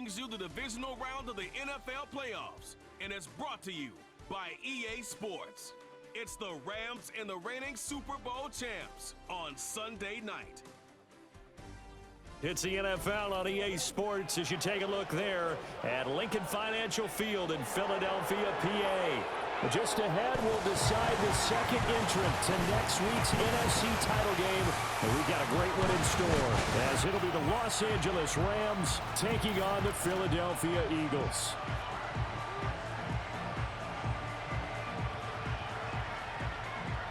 brings you the divisional round of the NFL playoffs, and it's brought to you by EA Sports. It's the Rams and the reigning Super Bowl champs on Sunday night. It's the NFL on EA Sports as you take a look there at Lincoln Financial Field in Philadelphia, PA. Just ahead, we'll decide the second entrant to next week's NFC title game. And we've got a great one in store as it'll be the Los Angeles Rams taking on the Philadelphia Eagles.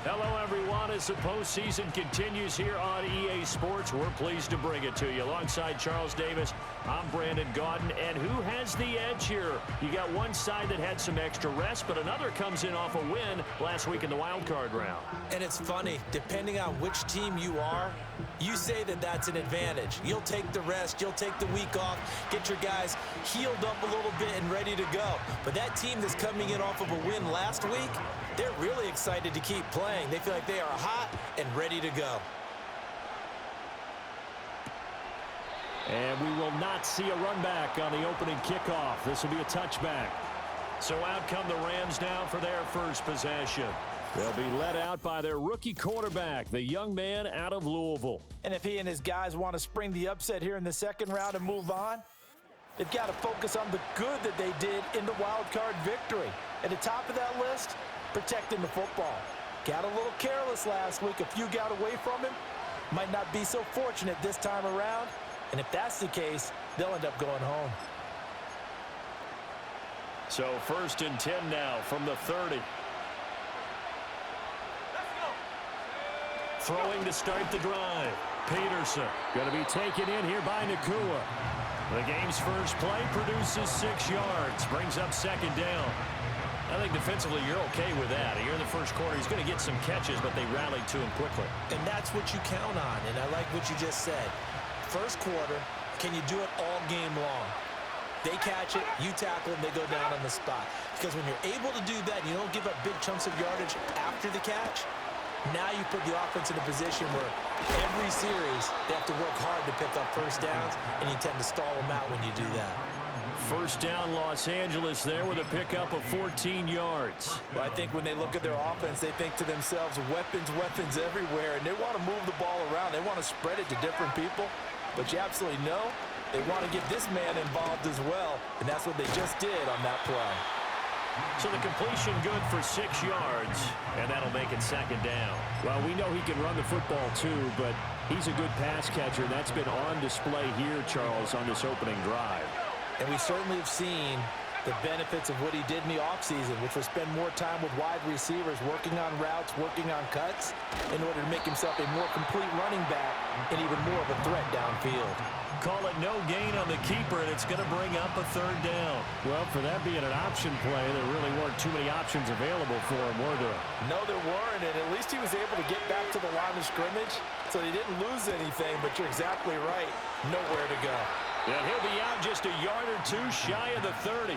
Hello, everyone. As the postseason continues here on EA Sports, we're pleased to bring it to you. Alongside Charles Davis, I'm Brandon Gaudin. And who has the edge here? You got one side that had some extra rest, but another comes in off a win last week in the wild card round. And it's funny, depending on which team you are, you say that that's an advantage. You'll take the rest, you'll take the week off, get your guys healed up a little bit and ready to go. But that team that's coming in off of a win last week, they're really excited to keep playing. They feel like they are hot and ready to go. And we will not see a run back on the opening kickoff. This will be a touchback. So out come the Rams now for their first possession. They'll be led out by their rookie quarterback, the young man out of Louisville. And if he and his guys want to spring the upset here in the second round and move on, they've got to focus on the good that they did in the wild card victory. At the top of that list, protecting the football. Got a little careless last week. A few got away from him. Might not be so fortunate this time around. And if that's the case, they'll end up going home. So 1st and 10 now from the 30. Throwing to start the drive. Peterson going to be taken in here by Nakua. The game's first play produces 6 yards. Brings up second down. I think defensively you're okay with that. Here in the first quarter, he's going to get some catches, but they rallied to him quickly. And that's what you count on, and I like what you just said. First quarter, can you do it all game long? They catch it, you tackle them, they go down on the spot. Because when you're able to do that, you don't give up big chunks of yardage after the catch, now you put the offense in a position where every series they have to work hard to pick up first downs, and you tend to stall them out when you do that. First down, Los Angeles there with a pickup of 14 yards. Well, I think when they look at their offense, they think to themselves, weapons, weapons everywhere, and they want to move the ball around. They want to spread it to different people, but you absolutely know they want to get this man involved as well, and that's what they just did on that play. So the completion good for 6 yards, and that'll make it second down. Well, we know he can run the football too, but he's a good pass catcher, and that's been on display here, Charles, on this opening drive. And we certainly have seen the benefits of what he did in the offseason, which was spend more time with wide receivers, working on routes, working on cuts, in order to make himself a more complete running back and even more of a threat downfield. Call it no gain on the keeper, and it's going to bring up a third down. Well, for that being an option play, there really weren't too many options available for him, were there? No, there weren't, and at least he was able to get back to the line of scrimmage, so he didn't lose anything, but you're exactly right, nowhere to go. And he'll be out just a yard or two shy of the 30.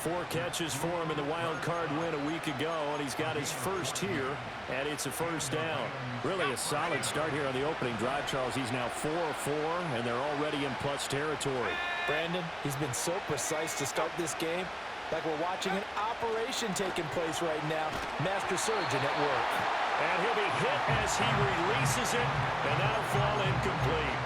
4 catches for him in the wild card win a week ago, and he's got his first here, and it's a first down. Really a solid start here on the opening drive, Charles. He's now 4 of 4, and they're already in plus territory. Brandon, he's been so precise to start this game, like we're watching an operation taking place right now. Master surgeon at work. And he'll be hit as he releases it, and that'll fall incomplete.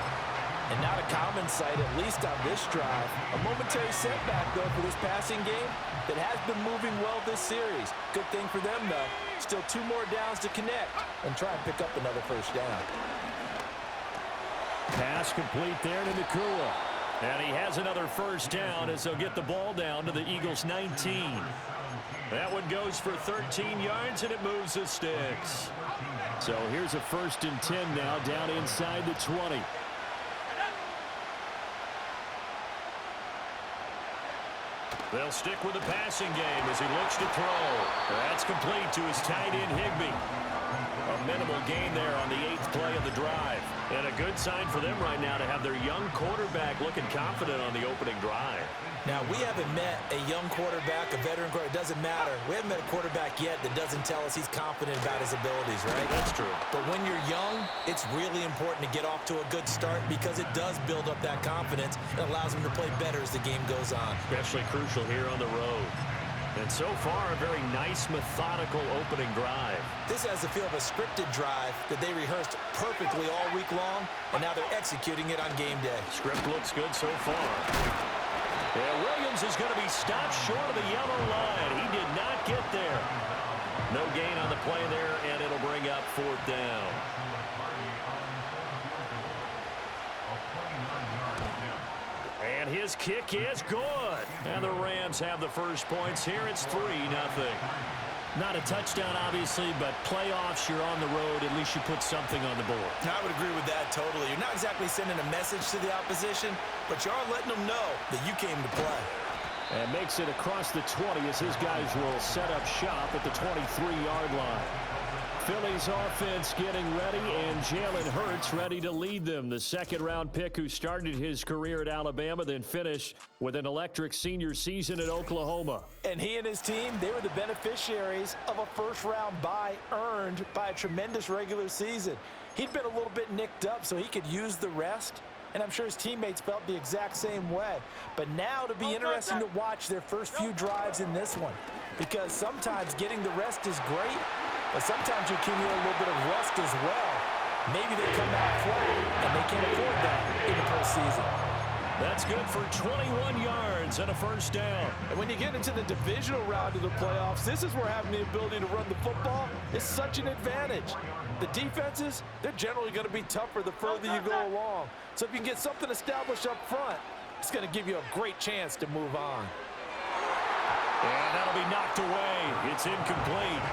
And not a common sight, at least on this drive. A momentary setback, though, for this passing game that has been moving well this series. Good thing for them, though. Still 2 more downs to connect and try and pick up another first down. Pass complete there to Nakua. And he has another first down as they'll get the ball down to the Eagles' 19. That one goes for 13 yards, and it moves the sticks. So here's a 1st and 10 now down inside the 20. They'll stick with the passing game as he looks to throw. That's complete to his tight end, Higbee. A minimal gain there on the 8th play of the drive. And a good sign for them right now to have their young quarterback looking confident on the opening drive. Now, we haven't met a young quarterback, a veteran quarterback. It doesn't matter. We haven't met a quarterback yet that doesn't tell us he's confident about his abilities, right? That's true. But when you're young, it's really important to get off to a good start because it does build up that confidence. It allows him to play better as the game goes on. Especially crucial here on the road. And so far, a very nice, methodical opening drive. This has the feel of a scripted drive that they rehearsed perfectly all week long, and now they're executing it on game day. Script looks good so far. Yeah, Williams is going to be stopped short of the yellow line. He did not get there. No gain on the play there, and it'll bring up 4th down. And his kick is good. And the Rams have the first points here. It's 3-0. Not a touchdown, obviously, but playoffs, you're on the road. At least you put something on the board. I would agree with that totally. You're not exactly sending a message to the opposition, but you are letting them know that you came to play. And makes it across the 20 as his guys will set up shop at the 23-yard line. Philly's offense getting ready, and Jalen Hurts ready to lead them. The second-round pick who started his career at Alabama, then finished with an electric senior season at Oklahoma. And he and his team, they were the beneficiaries of a first-round bye earned by a tremendous regular season. He'd been a little bit nicked up, so he could use the rest, and I'm sure his teammates felt the exact same way. But now it'll be interesting to watch their first few drives in this one, because sometimes getting the rest is great, but sometimes you accumulate a little bit of rust as well. Maybe they come out flat, and they can't afford that in the postseason. That's good for 21 yards and a first down. And when you get into the divisional round of the playoffs, this is where having the ability to run the football is such an advantage. The defenses, they're generally going to be tougher the further you go along. So if you can get something established up front, it's going to give you a great chance to move on. And that'll be knocked away. It's incomplete.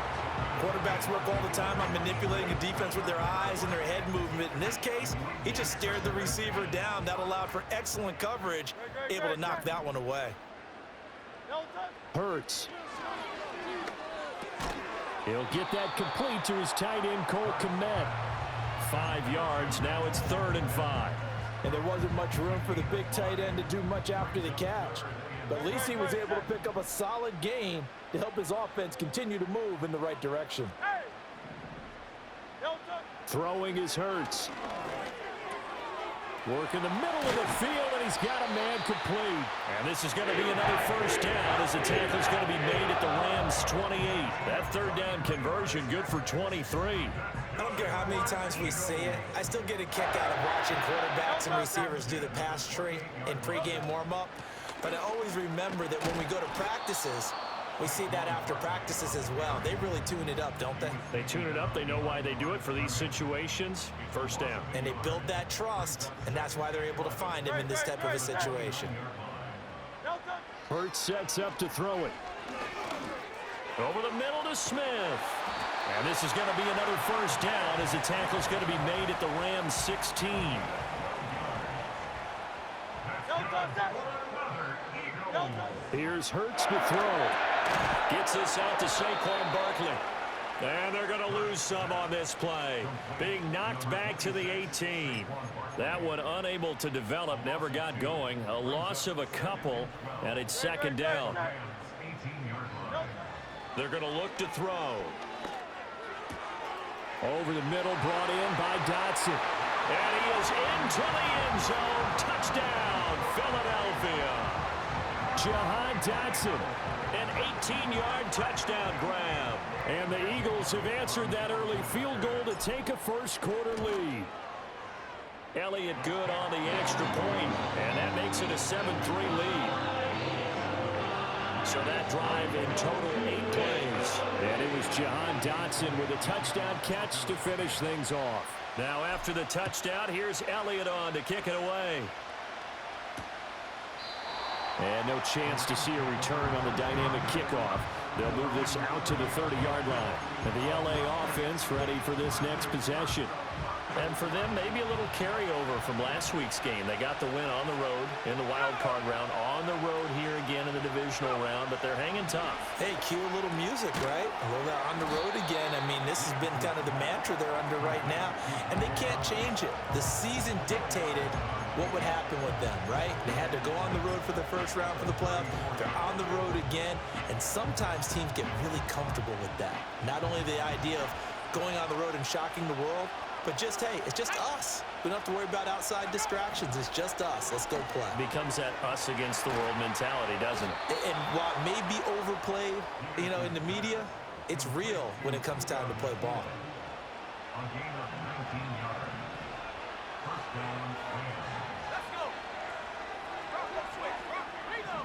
Quarterbacks work all the time on manipulating a defense with their eyes and their head movement. In this case, he just stared the receiver down. That allowed for excellent coverage, able to knock that one away. Hurts. He'll get that complete to his tight end, Cole Kmet. 5 yards. Now it's 3rd and 5. And there wasn't much room for the big tight end to do much after the catch. But at least he was able to pick up a solid gain to help his offense continue to move in the right direction. Throwing is Hurts. Work in the middle of the field, and he's got a man complete. And this is going to be another first down as the tackle's going to be made at the Rams' 28. That 3rd down conversion good for 23. I don't care how many times we see it. I still get a kick out of watching quarterbacks and receivers do the pass tree in pregame warm-up. But I always remember that when we go to practices, we see that after practices as well. They really tune it up, don't they? They tune it up. They know why they do it for these situations. First down. And they build that trust, and that's why they're able to find him in this type of a situation. Hurts sets up to throw it. Over the middle to Smith. And this is going to be another first down as the tackle's going to be made at the Rams' 16. Here's Hurts to throw. Gets this out to Saquon Barkley. And they're going to lose some on this play. Being knocked back to the 18. That one unable to develop, never got going. A loss of a couple, and it's 2nd down. They're going to look to throw. Over the middle, brought in by Dotson. And he is into the end zone. Touchdown, Philadelphia. Jahan Dotson, an 18-yard touchdown grab. And the Eagles have answered that early field goal to take a first-quarter lead. Elliott good on the extra point, and that makes it a 7-3 lead. So that drive in total 8 plays. And it was Jahan Dotson with a touchdown catch to finish things off. Now after the touchdown, here's Elliott on to kick it away. And no chance to see a return on the dynamic kickoff. They'll move this out to the 30-yard line. And the L.A. offense ready for this next possession. And for them, maybe a little carryover from last week's game. They got the win on the road in the wild card round, on the road here again in the divisional round, but they're hanging tough. Hey, cue a little music, right? A little on the road again. I mean, this has been kind of the mantra they're under right now, and they can't change it. The season dictated what would happen with them, right? They had to go on the road for the first round for the playoffs. They're on the road again, and sometimes teams get really comfortable with that. Not only the idea of going on the road and shocking the world, but just, hey, it's just us. We don't have to worry about outside distractions. It's just us. Let's go play. Becomes that us against the world mentality, doesn't it? And while it may be overplayed, you know, in the media, it's real when it comes time to play ball.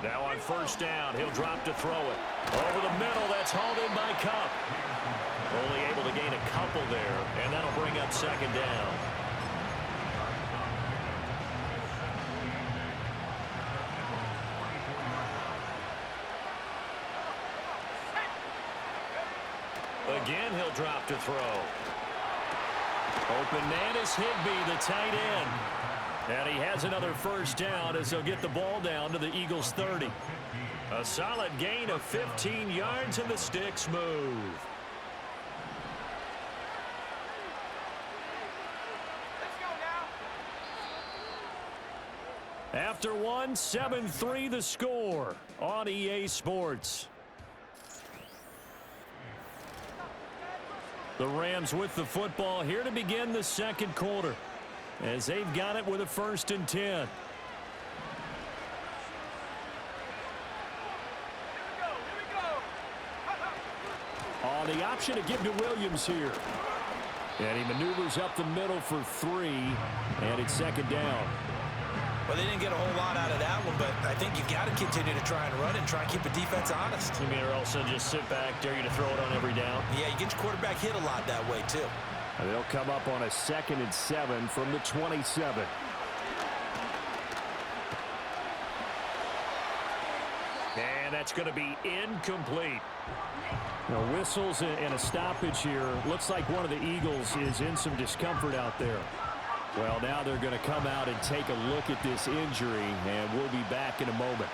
Now on first down, he'll drop to throw it. Over the middle, that's hauled in by Cup. Only able to gain a couple there, and that'll bring up second down. Again, he'll drop to throw. Open man is Higbee, the tight end. And he has another first down as he'll get the ball down to the Eagles' 30. A solid gain of 15 yards, and the sticks move. After one, 7-3 the score on EA Sports. The Rams with the football here to begin the second quarter, as they've got it with a 1st and 10. On the option to give to Williams here. And he maneuvers up the middle for 3, and it's second down. Well, they didn't get a whole lot out of that one, but I think you've got to continue to try and run and try and keep the defense honest. You mean, or else they'll just sit back, dare you to throw it on every down? Yeah, you get your quarterback hit a lot that way, too. And they'll come up on a 2nd and 7 from the 27. And that's going to be incomplete. Now, whistles and a stoppage here. Looks like one of the Eagles is in some discomfort out there. Well, now they're going to come out and take a look at this injury, and we'll be back in a moment.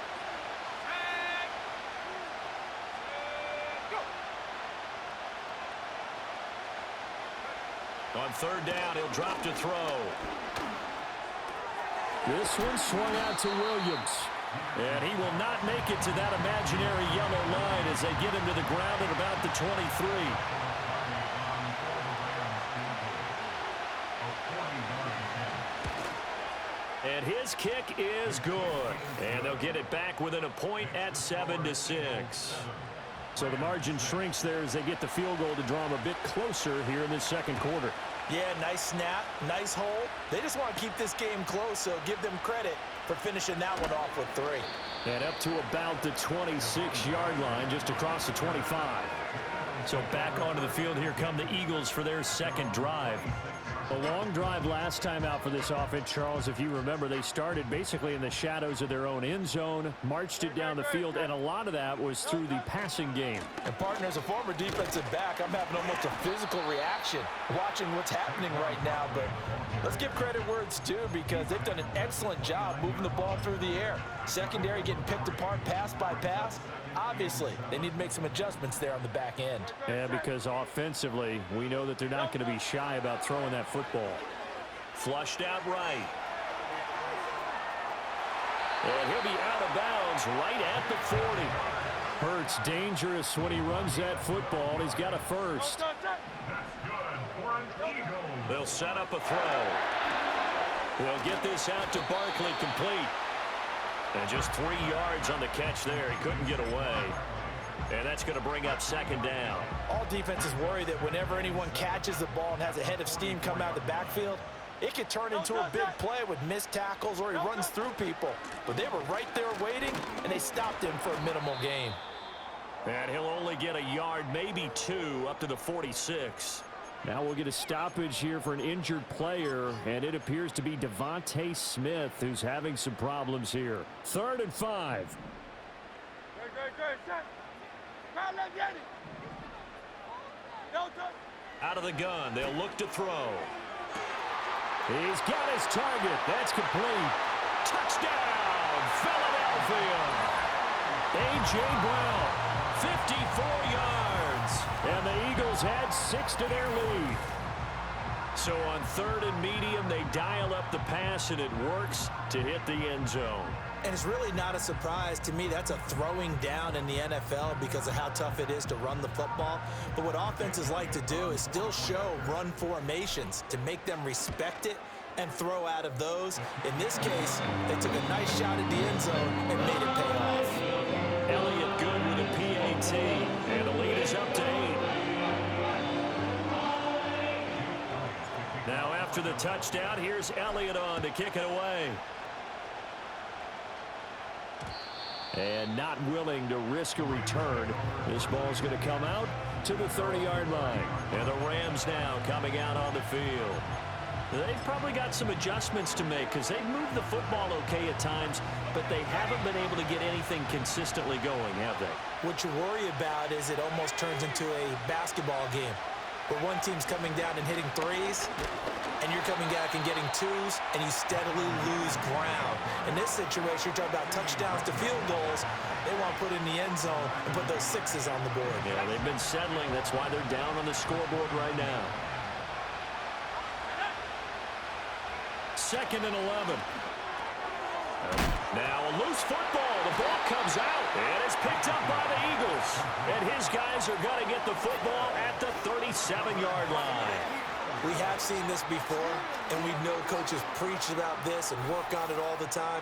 On third down, he'll drop to throw. This one swung out to Williams. And he will not make it to that imaginary yellow line as they get him to the ground at about the 23. And his kick is good. And they'll get it back within a point at 7-6. So the margin shrinks there as they get the field goal to draw them a bit closer here in the second quarter. Yeah, nice snap, nice hole. They just want to keep this game close, so give them credit for finishing that one off with 3. And up to about the 26-yard line, just across the 25. So back onto the field, here come the Eagles for their second drive. A long drive last time out for this offense, Charles. If you remember, they started basically in the shadows of their own end zone, marched it down the field, and a lot of that was through the passing game. And partner, as a former defensive back, I'm having almost a physical reaction watching what's happening right now. But let's give credit where it's due, because they've done an excellent job moving the ball through the air. Secondary getting picked apart pass by pass. Obviously, they need to make some adjustments there on the back end. Yeah, because offensively, we know that they're not going to be shy about throwing that football. Flushed out right. And he'll be out of bounds right at the 40. Hurts dangerous when he runs that football. He's got a first. They'll set up a throw. They'll get this out to Barkley, complete. And just 3 yards on the catch there. He couldn't get away. And that's going to bring up second down. All defenses worry that whenever anyone catches the ball and has a head of steam come out of the backfield, it could turn into a big play with missed tackles or he runs through people. But they were right there waiting, and they stopped him for a minimal gain. And he'll only get a yard, maybe 2, up to the 46. Now we'll get a stoppage here for an injured player, and it appears to be Devontae Smith who's having some problems here. 3rd and 5. Out of the gun, they'll look to throw. He's got his target. That's complete. Touchdown, Philadelphia. A.J. Brown, 54 yards. And the Eagles had 6 to their lead. So on 3rd and medium, they dial up the pass, and it works to hit the end zone. And it's really not a surprise to me. That's a throwing down in the NFL because of how tough it is to run the football. But what offenses like to do is still show run formations to make them respect it and throw out of those. In this case, they took a nice shot at the end zone and made it pay off. Elliott good with a PAT, and the lead is up to 8. Now after the touchdown, here's Elliott on to kick it away. And not willing to risk a return. This ball's going to come out to the 30-yard line. And the Rams now coming out on the field. They've probably got some adjustments to make because they've moved the football okay at times, but they haven't been able to get anything consistently going, have they? What you worry about is it almost turns into a basketball game where one team's coming down and hitting threes, and you're coming back and getting twos, and you steadily lose ground. In this situation, you're talking about touchdowns to field goals. They want to put in the end zone and put those sixes on the board. Yeah, they've been settling. That's why they're down on the scoreboard right now. 2nd and 11. Now a loose football. The ball comes out, and it's picked up by the Eagles. And his guys are going to get the football at the 37-yard line. We have seen this before, and we know coaches preach about this and work on it all the time.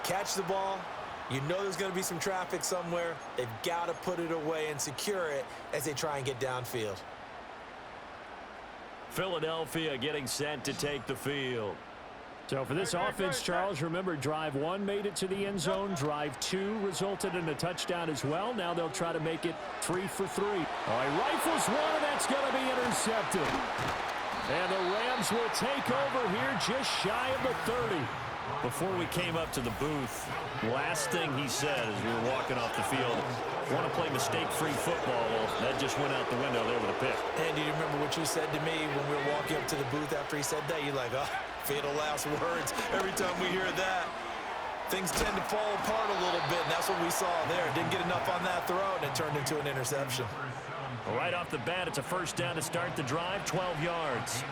Catch the ball. You know there's going to be some traffic somewhere. They've got to put it away and secure it as they try and get downfield. Philadelphia getting set to take the field. So for this offense, Charles, remember, drive 1 made it to the end zone. Drive 2 resulted in a touchdown as well. Now they'll try to make it 3 for 3. All right, rifles one, and that's going to be intercepted. And the Rams will take over here just shy of the 30. Before we came up to the booth, last thing he said as we were walking off the field, want to play mistake-free football. Well, that just went out the window there with a pick. And do you remember what you said to me when we were walking up to the booth after he said that? You're like, oh, fatal last words. Every time we hear that, things tend to fall apart a little bit, and that's what we saw there. Didn't get enough on that throw, and it turned into an interception. Well, right off the bat, it's a first down to start the drive, 12 yards.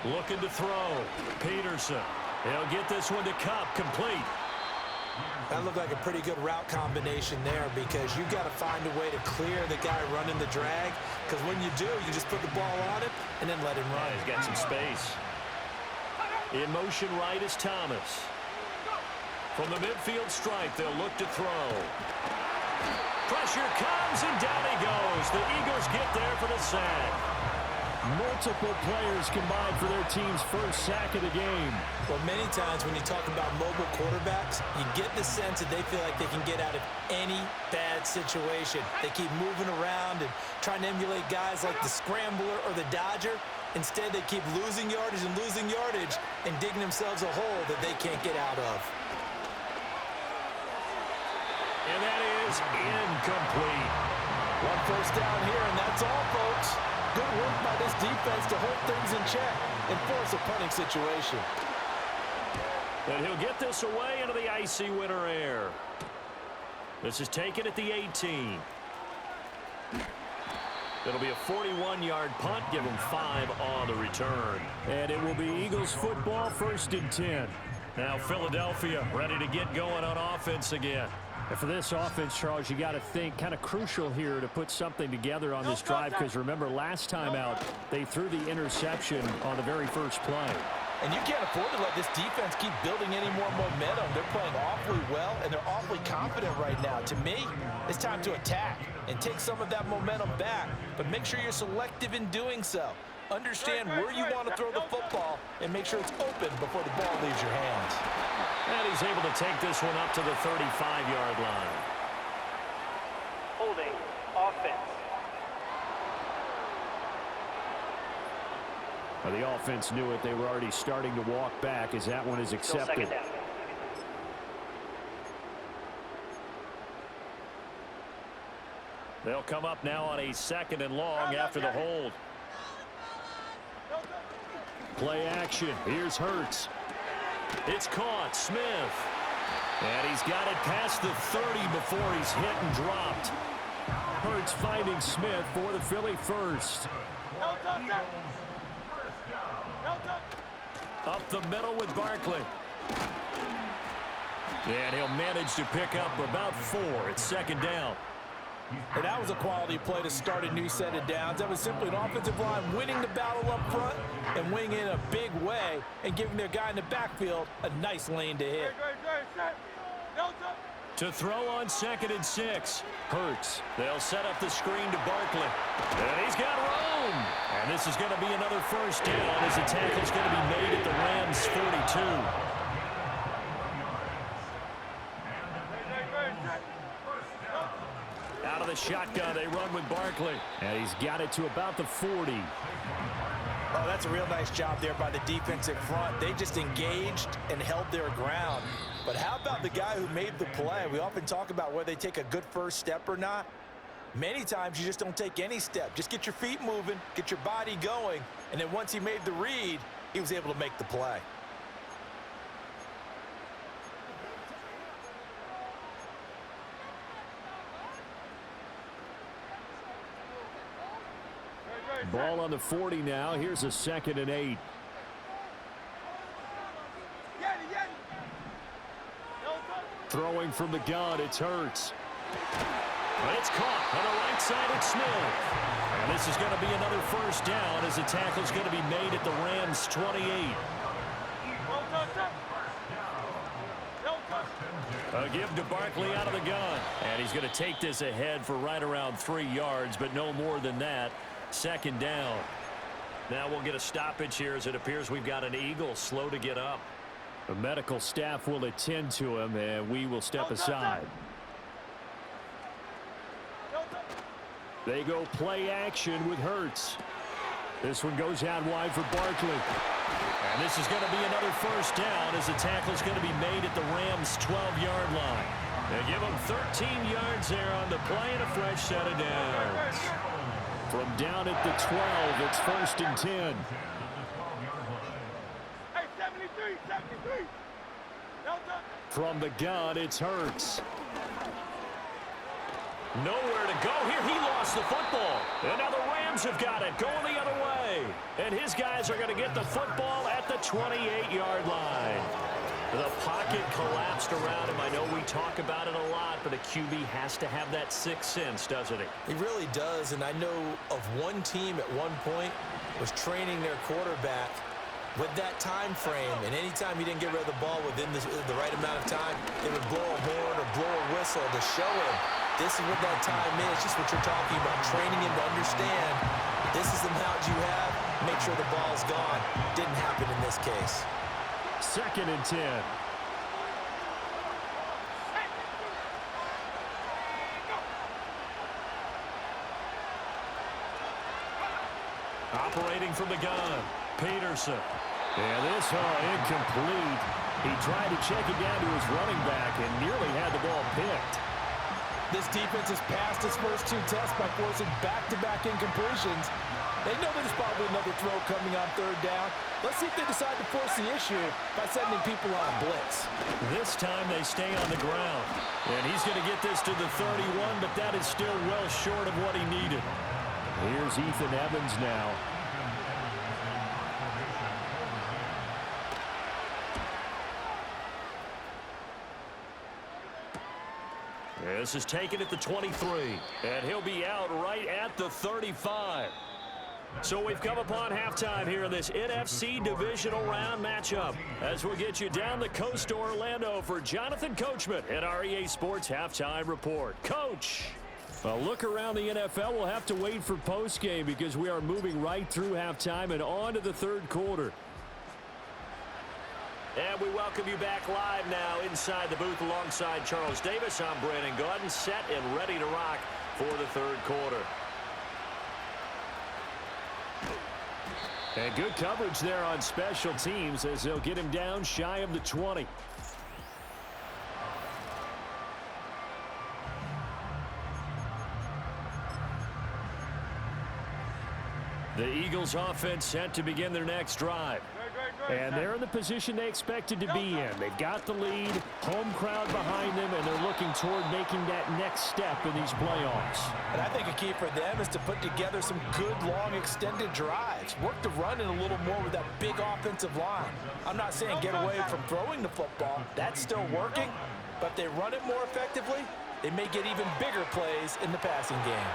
Looking to throw. Peterson. He'll get this one to Kupp, complete. That looked like a pretty good route combination there because you've got to find a way to clear the guy running the drag, because when you do, you just put the ball on him and then let him run. Yeah, he's got some space. In motion right is Thomas. From the midfield stripe, they'll look to throw. Pressure comes, and down he goes. The Eagles get there for the sack. Multiple players combined for their team's first sack of the game. Well, many times when you talk about mobile quarterbacks, you get the sense that they feel like they can get out of any bad situation. They keep moving around and trying to emulate guys like the scrambler or the dodger. Instead, they keep losing yardage and digging themselves a hole that they can't get out of. And that is incomplete. One first down here, and that's all, folks. Good work by this defense to hold things in check and force a punting situation. And he'll get this away into the icy winter air. This is taken at the 18. It'll be a 41-yard punt. Give them 5 on the return. And it will be Eagles football, 1st and 10. Now Philadelphia ready to get going on offense again. And for this offense, Charles, you got to think kind of crucial here to put something together on this drive, because remember last time out they threw the interception on the very first play. And you can't afford to let this defense keep building any more momentum. They're playing awfully well, and they're awfully confident right now. To me, it's time to attack and take some of that momentum back, but make sure you're selective in doing so. Understand where you want to throw the football and make sure it's open before the ball leaves your hands. And he's able to take this one up to the 35-yard line. Holding offense. Well, the offense knew it. They were already starting to walk back as that one is accepted. They'll come up now on a 2nd and long after the hold. Play action. Here's Hurts. It's caught. Smith. And he's got it past the 30 before he's hit and dropped. Hurts finding Smith for the Philly first. Up the middle with Barkley. And he'll manage to pick up about 4. It's second down. And that was a quality play to start a new set of downs. That was simply an offensive line winning the battle up front and winning in a big way and giving their guy in the backfield a nice lane to hit. To throw on 2nd and 6. Hurts. They'll set up the screen to Barkley. And he's got room. And this is going to be another first down as the tackle's going to be made at the Rams' 42. Out of the shotgun, they run with Barkley. And he's got it to about the 40. Oh, that's a real nice job there by the defensive front. They just engaged and held their ground. But how about the guy who made the play? We often talk about whether they take a good first step or not. Many times you just don't take any step. Just get your feet moving, get your body going, and then once he made the read, he was able to make the play. Ball on the 40 now. Here's a 2nd and 8. Throwing from the gun, it's Hurts. But it's caught on the right side of Smith. And this is going to be another first down as the tackle's going to be made at the Rams' 28. A give to Barkley out of the gun. And he's going to take this ahead for right around 3 yards, but no more than that. Second down. Now we'll get a stoppage here as it appears we've got an Eagle slow to get up. The medical staff will attend to him, and we will step aside. They go play action with Hurts. This one goes out wide for Barkley. And this is going to be another first down as the tackle's going to be made at the Rams' 12-yard line. They give him 13 yards there on the play and a fresh set of downs. From down at the 12, it's 1st and 10. Hey, 73. From the gun, it's Hurts. Nowhere to go here. He lost the football. And now the Rams have got it going the other way. And his guys are going to get the football at the 28-yard line. The pocket collapsed around him. I know we talk about it a lot, but a QB has to have that sixth sense, doesn't he? He really does, and I know of one team at one point was training their quarterback with that time frame, and anytime he didn't get rid of the ball within the right amount of time, they would blow a horn or blow a whistle to show him this is what that time is, just what you're talking about, training him to understand this is the amount you have, make sure the ball's gone. Didn't happen in this case. 2nd and 10. Operating from the gun, Peterson. And this incomplete. He tried to check it down to his running back and nearly had the ball picked. This defense has passed its first 2 tests by forcing back-to-back incompletions. They know there's probably another throw coming on 3rd down. Let's see if they decide to force the issue by sending people on a blitz. This time they stay on the ground. And he's going to get this to the 31, but that is still well short of what he needed. Here's Ethan Evans now. This is taken at the 23, and he'll be out right at the 35. So we've come upon halftime here in this NFC Divisional Round matchup as we'll get you down the coast to Orlando for Jonathan Coachman at our EA Sports Halftime Report. Coach! A look around the NFL. We'll have to wait for postgame because we are moving right through halftime and on to the 3rd quarter. And we welcome you back live now inside the booth alongside Charles Davis. I'm Brandon Gaudin, set and ready to rock for the 3rd quarter. And good coverage there on special teams as they'll get him down shy of the 20. The Eagles offense set to begin their next drive. And they're in the position they expected to be in. They've got the lead, home crowd behind them, and they're looking working toward making that next step in these playoffs. And I think a key for them is to put together some good, long, extended drives. Work the run in a little more with that big offensive line. I'm not saying get away from throwing the football. That's still working. But if they run it more effectively, they may get even bigger plays in the passing game.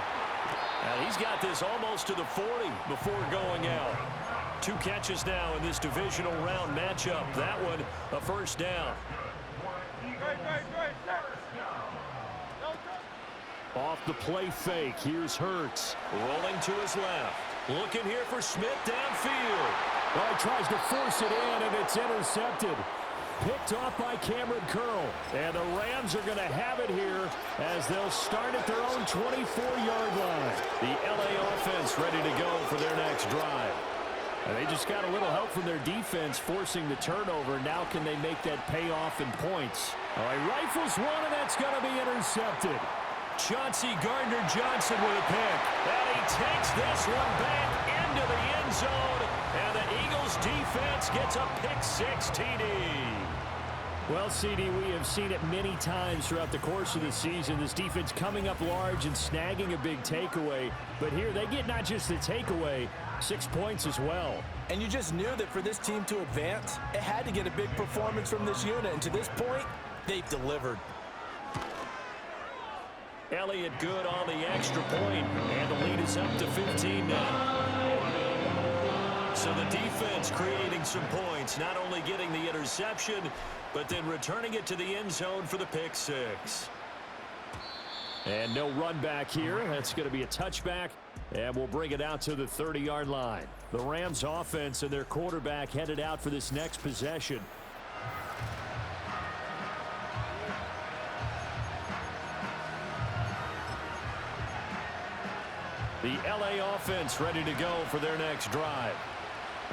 And he's got this almost to the 40 before going out. 2 catches now in this divisional round matchup. That one, a first down. Off the play fake, here's Hurts. Rolling to his left. Looking here for Smith downfield. Well, he tries to force it in, and it's intercepted. Picked off by Cameron Curl. And the Rams are going to have it here as they'll start at their own 24-yard line. The LA offense ready to go for their next drive. And they just got a little help from their defense forcing the turnover. Now can they make that pay off in points? All right, rifles one, and that's going to be intercepted. Chauncey Gardner-Johnson with a pick. And he takes this one back into the end zone. And the Eagles defense gets a pick-6 TD. Well, CD, we have seen it many times throughout the course of the season. This defense coming up large and snagging a big takeaway. But here they get not just the takeaway, 6 points as well. And you just knew that for this team to advance, it had to get a big performance from this unit. And to this point, they've delivered. Elliott good on the extra point, and the lead is up to 15 now. So the defense creating some points, not only getting the interception, but then returning it to the end zone for the pick-6. And no run back here. That's going to be a touchback, and we'll bring it out to the 30-yard line. The Rams offense and their quarterback headed out for this next possession. The LA offense ready to go for their next drive.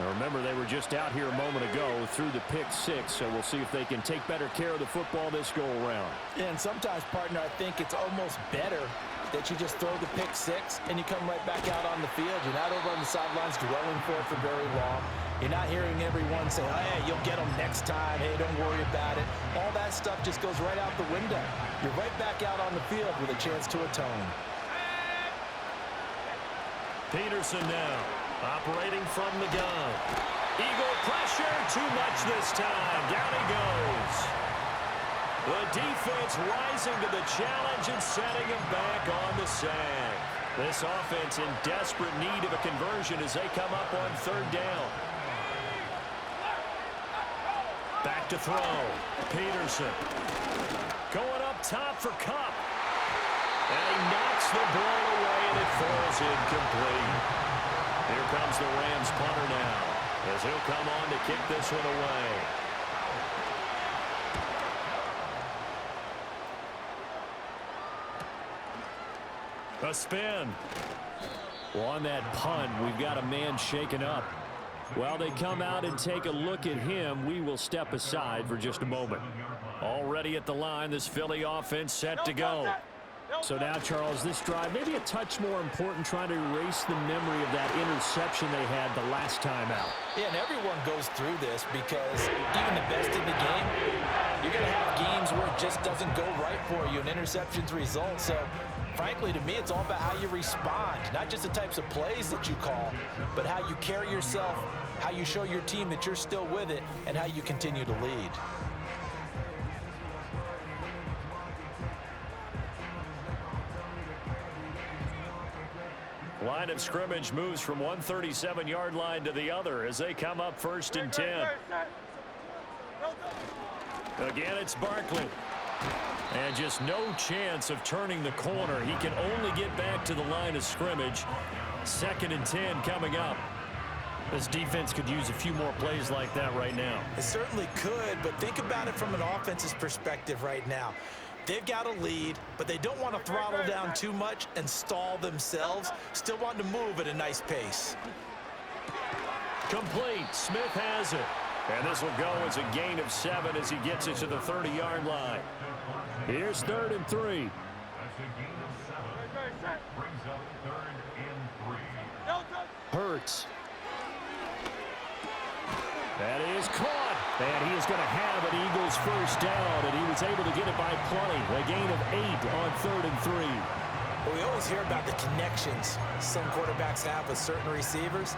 Now remember, they were just out here a moment ago through the pick-6, so we'll see if they can take better care of the football this go-around. Yeah, and sometimes, partner, I think it's almost better that you just throw the pick-6 and you come right back out on the field. You're not over on the sidelines dwelling for it for very long. You're not hearing everyone say, oh, hey, you'll get them next time. Hey, don't worry about it. All that stuff just goes right out the window. You're right back out on the field with a chance to atone. Peterson now, operating from the gun. Eagle pressure, too much this time. Down he goes. The defense rising to the challenge and setting him back on the sack. This offense in desperate need of a conversion as they come up on 3rd down. Back to throw. Peterson. Going up top for Kupp. And he knocks the ball away, and it falls incomplete. Here comes the Rams punter now, as he'll come on to kick this one away. A spin. Well, on that punt, we've got a man shaken up. While they come out and take a look at him, we will step aside for just a moment. Already at the line, this Philly offense set to go. So now, Charles, this drive maybe a touch more important, trying to erase the memory of that interception they had the last time out. Yeah, and everyone goes through this because even the best in the game, you're going to have games where it just doesn't go right for you and interceptions result. So, frankly, to me, it's all about how you respond, not just the types of plays that you call, but how you carry yourself, how you show your team that you're still with it, and how you continue to lead. Line of scrimmage moves from one 37-yard line to the other as they come up 1st and 10. Again, it's Barkley. And just no chance of turning the corner. He can only get back to the line of scrimmage. 2nd and 10 coming up. This defense could use a few more plays like that right now. It certainly could, but think about it from an offense's perspective right now. They've got a lead, but they don't want to throttle down too much and stall themselves. Still want to move at a nice pace. Complete. Smith has it. And this will go as a gain of 7 as he gets it to the 30-yard line. Here's 3rd and 3. Hurts. That is caught. And he is going to have an Eagles first down, and he was able to get it by plenty. A gain of 8 on 3rd and 3. Well, we always hear about the connections some quarterbacks have with certain receivers.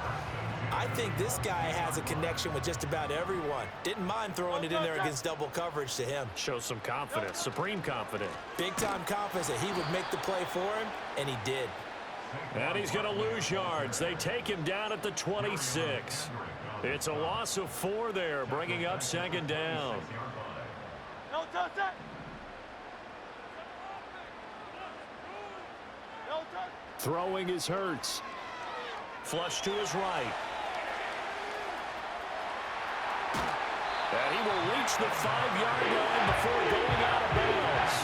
I think this guy has a connection with just about everyone. Didn't mind throwing it in there against double coverage to him. Shows some confidence, supreme confidence. Big-time confidence that he would make the play for him, and he did. And he's going to lose yards. They take him down at the 26. It's a loss of 4 there, bringing up 2nd down. No touch that. No touch. Throwing is Hurts. Flush to his right. And he will reach the 5-yard line before going out of bounds.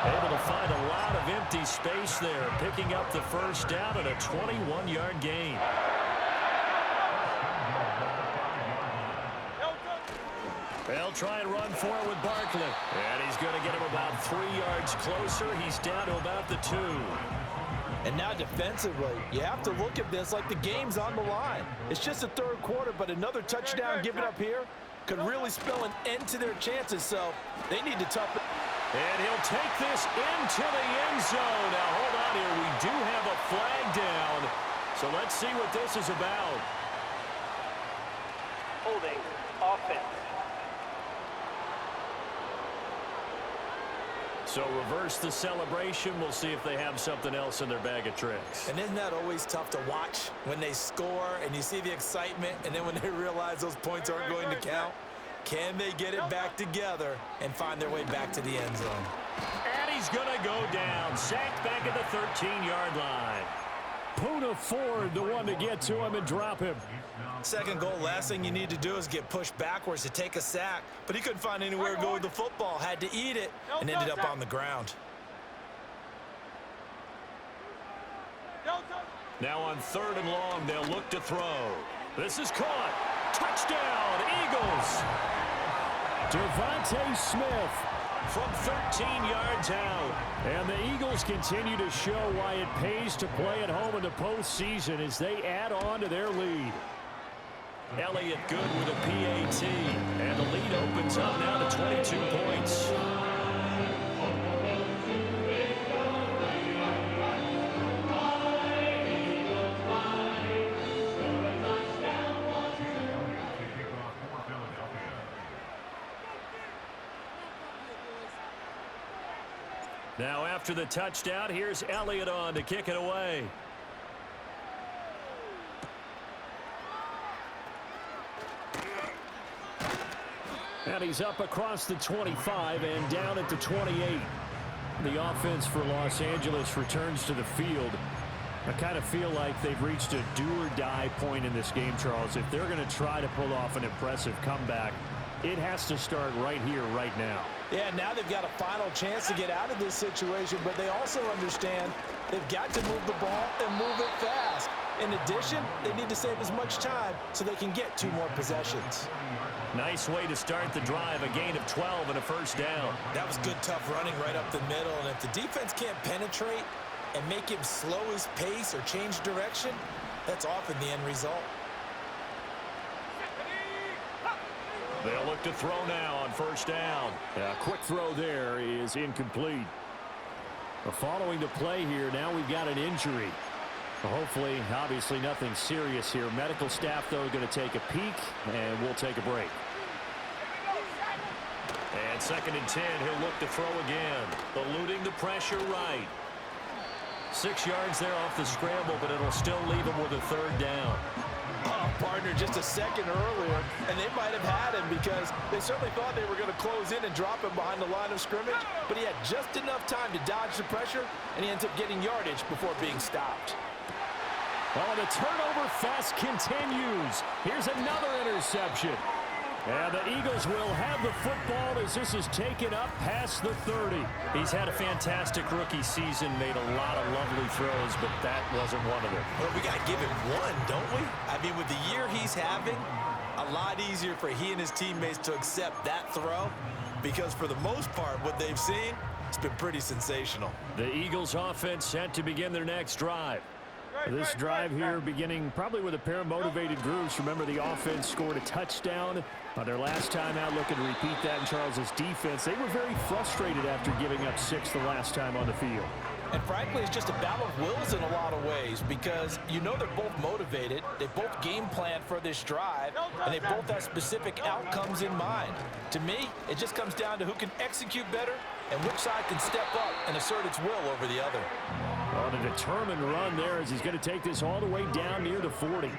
Able to find a lot of empty space there, picking up the first down and a 21-yard gain. They'll try and run for it with Barkley. And he's going to get him about 3 yards closer. He's down to about the 2. And now defensively, you have to look at this like the game's on the line. It's just the 3rd quarter, but another touchdown given up here could really spell an end to their chances, so they need to toughen. And he'll take this into the end zone. Now, hold on here. We do have a flag down, so let's see what this is about. Holding offense. So reverse the celebration. We'll see if they have something else in their bag of tricks. And isn't that always tough to watch when they score and you see the excitement, and then when they realize those points aren't going to count? Can they get it back together and find their way back to the end zone? And he's going to go down. Sacked back at the 13-yard line. Poona Ford, the one to get to him and drop him. 2nd goal, last thing you need to do is get pushed backwards to take a sack. But he couldn't find anywhere to go with the football, had to eat it, and ended up on the ground. Now on 3rd and long, they'll look to throw. This is caught. Touchdown, Eagles. Devontae Smith from 13 yards out. And the Eagles continue to show why it pays to play at home in the postseason as they add on to their lead. Elliott good with a PAT. And the lead opens up now to 22 points. Now after the touchdown, here's Elliott on to kick it away. And he's up across the 25 and down at the 28. The offense for Los Angeles returns to the field. I kind of feel like they've reached a do-or-die point in this game, Charles. If they're going to try to pull off an impressive comeback, it has to start right here, right now. Yeah, now they've got a final chance to get out of this situation, but they also understand they've got to move the ball and move it fast. In addition, they need to save as much time so they can get 2 more possessions. Nice way to start the drive, a gain of 12 and a first down. That was good, tough running right up the middle, and if the defense can't penetrate and make him slow his pace or change direction, that's often the end result. They'll look to throw now on first down. A quick throw there is incomplete. Following the play here, now we've got an injury. Hopefully, obviously nothing serious here. Medical staff, though, going to take a peek, and we'll take a break. And 2nd and 10, he'll look to throw again. Eluding the pressure right. 6 yards there off the scramble, but it'll still leave him with a 3rd down. Oh, partner, just a second earlier, and they might have had him because they certainly thought they were going to close in and drop him behind the line of scrimmage, but he had just enough time to dodge the pressure, and he ends up getting yardage before being stopped. Oh, the turnover fest continues. Here's another interception. And the Eagles will have the football as this is taken up past the 30. He's had a fantastic rookie season, made a lot of lovely throws, but that wasn't one of them. Well, we got to give him one, don't we? I mean, with the year he's having, a lot easier for he and his teammates to accept that throw because for the most part, what they've seen, it's been pretty sensational. The Eagles offense set to begin their next drive. This drive here beginning probably with a pair of motivated groups. Remember, the offense scored a touchdown their last time out. Looking to repeat that in Charles's defense. They were very frustrated after giving up 6 the last time on the field. And frankly, it's just a battle of wills in a lot of ways because you know they're both motivated. They both game plan for this drive, and they both have specific outcomes in mind. To me, it just comes down to who can execute better and which side can step up and assert its will over the other. On a determined run there as he's going to take this all the way down near the 40.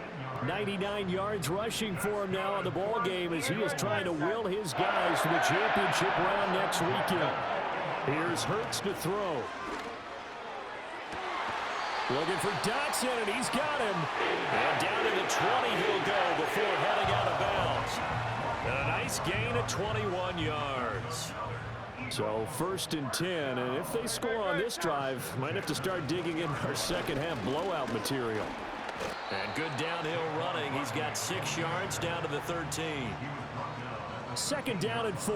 99 yards rushing for him now in the ball game as he is trying to will his guys to the championship round next weekend. Here's Hurts to throw. Looking for Dotson, and he's got him. And down to the 20 he'll go before heading out of bounds. And a nice gain of 21 yards. So 1st and 10, and if they score on this drive, might have to start digging in our second half blowout material. And good downhill running. He's got 6 yards down to the 13. 2nd down and 4.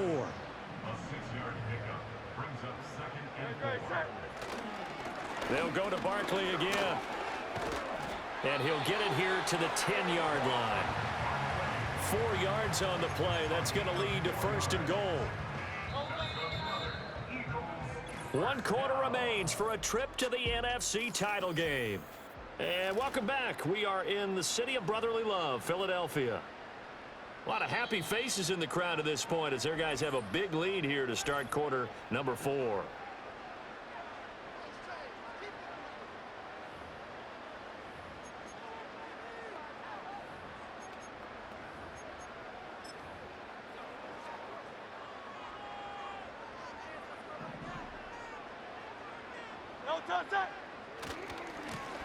They'll go to Barkley again. And he'll get it here to the 10-yard line. 4 yards on the play. That's going to lead to 1st and goal. 1 quarter remains for a trip to the NFC title game. And welcome back. We are in the city of brotherly love, Philadelphia. A lot of happy faces in the crowd at this point as their guys have a big lead here to start quarter number 4.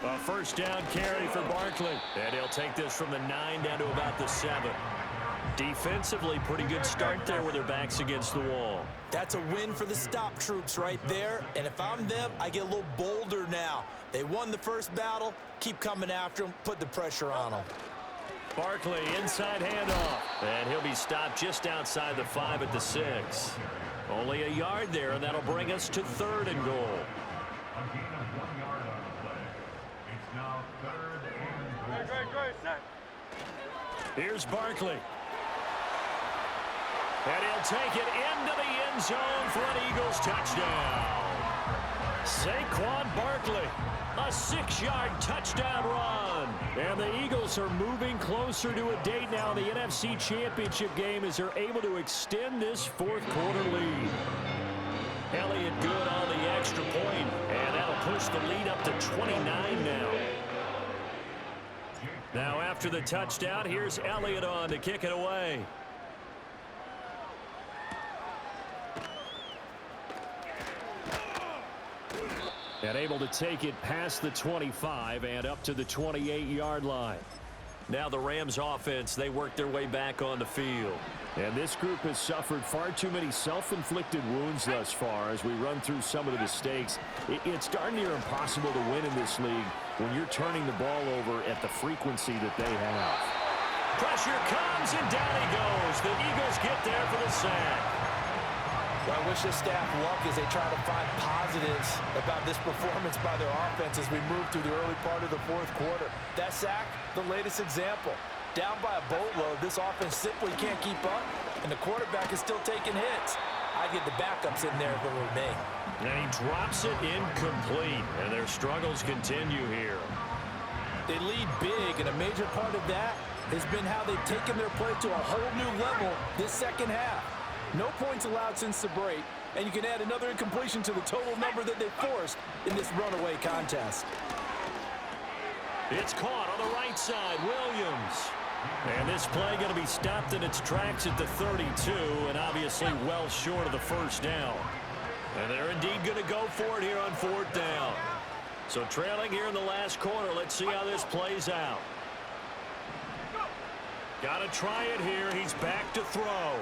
A 1st down carry for Barkley. And he'll take this from the 9 down to about the 7. Defensively, pretty good start there with their backs against the wall. That's a win for the stop troops right there. And if I'm them, I get a little bolder now. They won the first battle. Keep coming after them. Put the pressure on them. Barkley, inside handoff. And he'll be stopped just outside the 5 at the 6. Only a yard there, and that'll bring us to 3rd and goal. Here's Barkley. And he'll take it into the end zone for an Eagles touchdown. Saquon Barkley, a 6-yard touchdown run. And the Eagles are moving closer to a date now in the NFC Championship game as they're able to extend this 4th quarter lead. Elliott good on the extra point, and that'll push the lead up to 29 now. Now after the touchdown, here's Elliott on to kick it away. And able to take it past the 25 and up to the 28-yard line. Now the Rams offense, they work their way back on the field. And this group has suffered far too many self-inflicted wounds thus far as we run through some of the mistakes. It's darn near impossible to win in this league when you're turning the ball over at the frequency that they have. Pressure comes, and down he goes. The Eagles get there for the sack. Well, I wish this staff luck as they try to find positives about this performance by their offense as we move through the early part of the 4th quarter. That sack, the latest example. Down by a boatload, this offense simply can't keep up, and the quarterback is still taking hits. I get the backups in there if it were me. And he drops it incomplete, and their struggles continue here. They lead big, and a major part of that has been how they've taken their play to a whole new level this second half. No points allowed since the break, and you can add another incompletion to the total number that they forced in this runaway contest. It's caught on the right side, Williams. And this play going to be stopped in its tracks at the 32, and obviously well short of the 1st down. And they're indeed going to go for it here on 4th down. So trailing here in the last quarter, let's see how this plays out. Got to try it here. He's back to throw.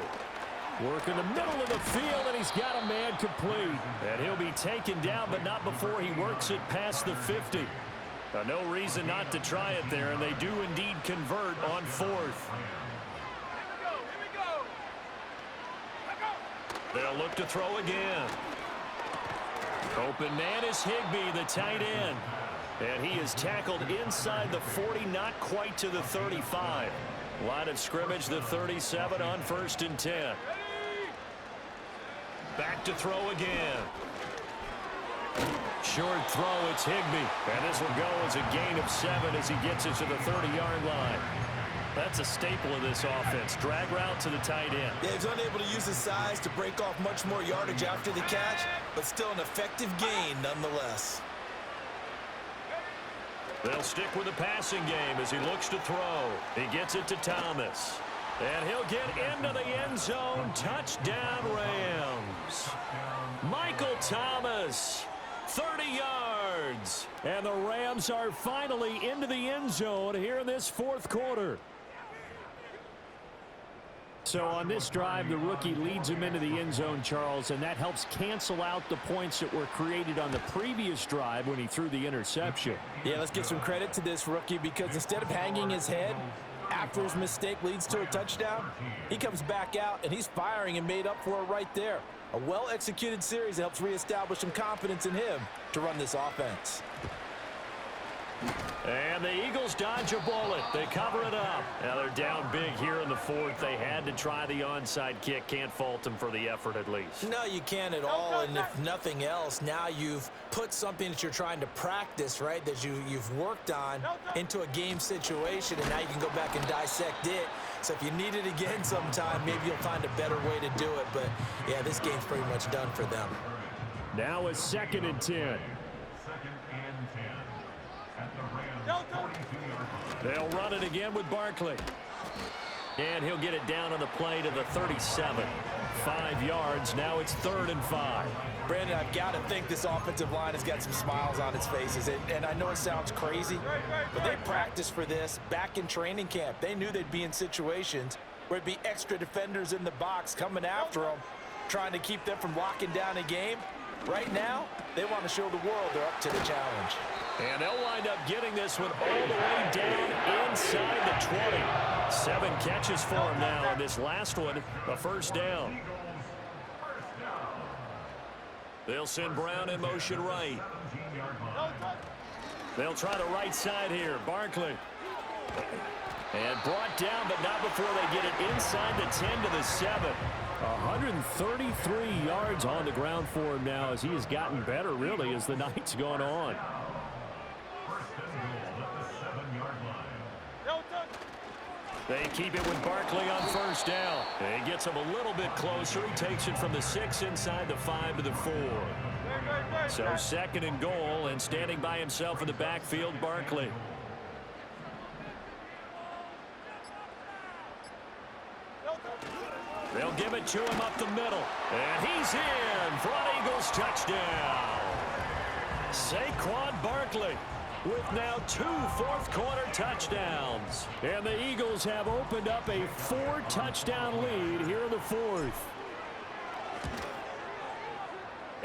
Work in the middle of the field, and he's got a man complete. And he'll be taken down, but not before he works it past the 50. No reason not to try it there, and they do indeed convert on 4th. They'll look to throw again. Open man is Higbee, the tight end. And he is tackled inside the 40, not quite to the 35. Line of scrimmage, the 37 on 1st and 10. Back to throw again. Short throw, it's Higbee. And this will go as a gain of 7 as he gets it to the 30-yard line. That's a staple of this offense. Drag route to the tight end. Yeah, he's unable to use his size to break off much more yardage after the catch, but still an effective gain nonetheless. They'll stick with the passing game as he looks to throw. He gets it to Thomas. And he'll get into the end zone. Touchdown, Rams. Michael Thomas, 30 yards. And the Rams are finally into the end zone here in this 4th quarter. So on this drive, the rookie leads him into the end zone, Charles, and that helps cancel out the points that were created on the previous drive when he threw the interception. Yeah, let's give some credit to this rookie because instead of hanging his head after his mistake leads to a touchdown, he comes back out and he's firing and made up for it right there. A well-executed series helps reestablish some confidence in him to run this offense. And the Eagles dodge a bullet. They cover it up. Now they're down big here in the 4th. They had to try the onside kick. Can't fault them for the effort at least. No, you can't at all. And if nothing else, now you've put something that you're trying to practice, right, that you've worked on into a game situation, and now you can go back and dissect it. So if you need it again sometime, maybe you'll find a better way to do it. But, yeah, this game's pretty much done for them. Now a 2nd and 10. They'll run it again with Barkley. And he'll get it down on the play to the 37. 5 yards. Now it's 3rd and 5. Brandon, I've got to think this offensive line has got some smiles on its faces. And I know it sounds crazy, but they practiced for this back in training camp. They knew they'd be in situations where it'd be extra defenders in the box coming after them, trying to keep them from locking down a game. Right now, they want to show the world they're up to the challenge. And they'll wind up getting this one all the way down inside the 20. 7 catches for him now, and this last one, a 1st down. They'll send Brown in motion right. They'll try the right side here. Barkley. And brought down, but not before they get it inside the 10 to the 7. 133 yards on the ground for him now as he has gotten better, really, as the night's gone on. They keep it with Barkley on 1st down. He gets him a little bit closer. He takes it from the 6 inside the 5 to the 4. So 2nd and goal, and standing by himself in the backfield, Barkley. They'll give it to him up the middle. And he's in for an Eagles touchdown. Saquon Barkley with now 2 fourth-quarter touchdowns. And the Eagles have opened up a 4-touchdown lead here in the 4th.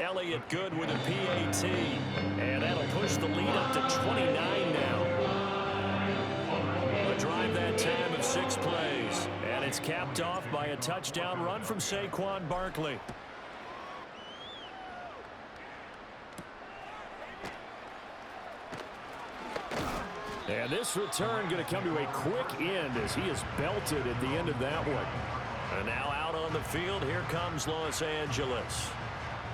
Elliott good with a PAT. And that'll push the lead up to 29 now. A drive that time of 6 plays. And it's capped off by a touchdown run from Saquon Barkley. And this return going to come to a quick end as he is belted at the end of that one. And now out on the field, here comes Los Angeles.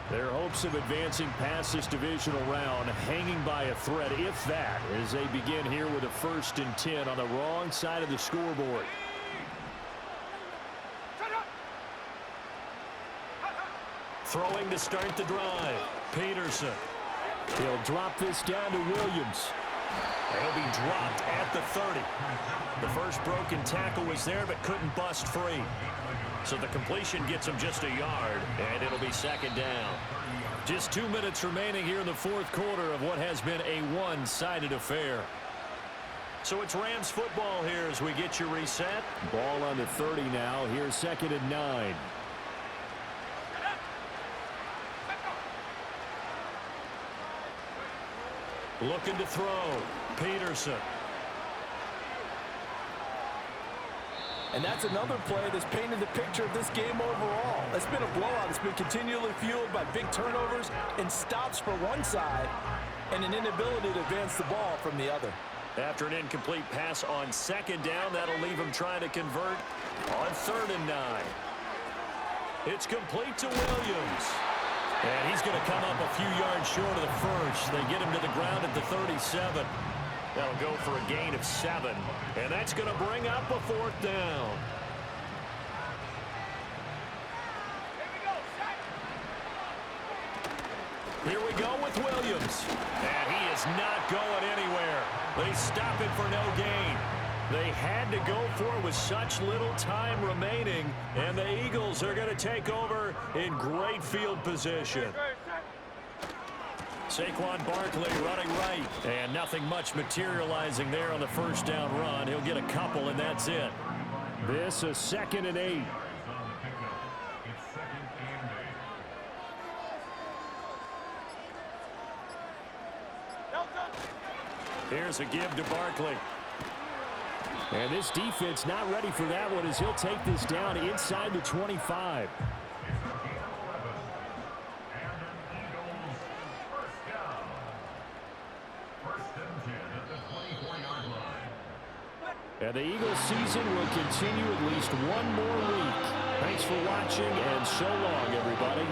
Their hopes of advancing past this divisional round hanging by a thread, if that, as they begin here with a 1st and 10 on the wrong side of the scoreboard. Throwing to start the drive. Peterson. He'll drop this down to Williams. He'll be dropped at the 30. The first broken tackle was there, but couldn't bust free. So the completion gets him just a yard, and it'll be 2nd down. Just 2 minutes remaining here in the 4th quarter of what has been a one-sided affair. So it's Rams football here as we get you reset. Ball on the 30 now. Here's 2nd and 9. Looking to throw. Peterson. And that's another play that's painted the picture of this game overall. It's been a blowout. It's been continually fueled by big turnovers and stops for one side and an inability to advance the ball from the other. After an incomplete pass on second down, that'll leave him trying to convert on 3rd and 9. It's complete to Williams. And he's going to come up a few yards short of the first. They get him to the ground at the 37. That'll go for a gain of 7. And that's going to bring up a 4th down. Here we go with Williams. And he is not going anywhere. They stop it for no gain. They had to go for it with such little time remaining. And the Eagles are going to take over in great field position. Saquon Barkley running right. And nothing much materializing there on the first down run. He'll get a couple, and that's it. This is 2nd and 8. Here's a give to Barkley. And this defense not ready for that one as he'll take this down inside the 25. And the Eagles season will continue at least one more week. Thanks for watching, and so long, everybody.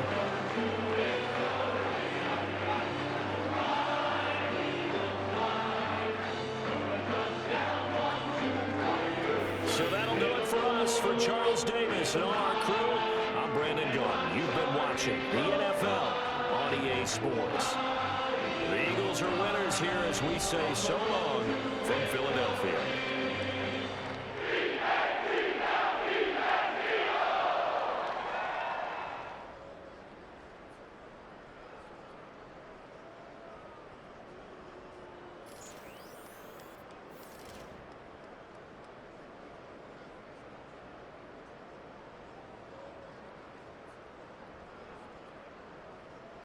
So that'll do it for us. For Charles Davis and our crew, I'm Brandon Gordon. You've been watching the NFL on EA Sports. The Eagles are winners here as we say so long from Philadelphia.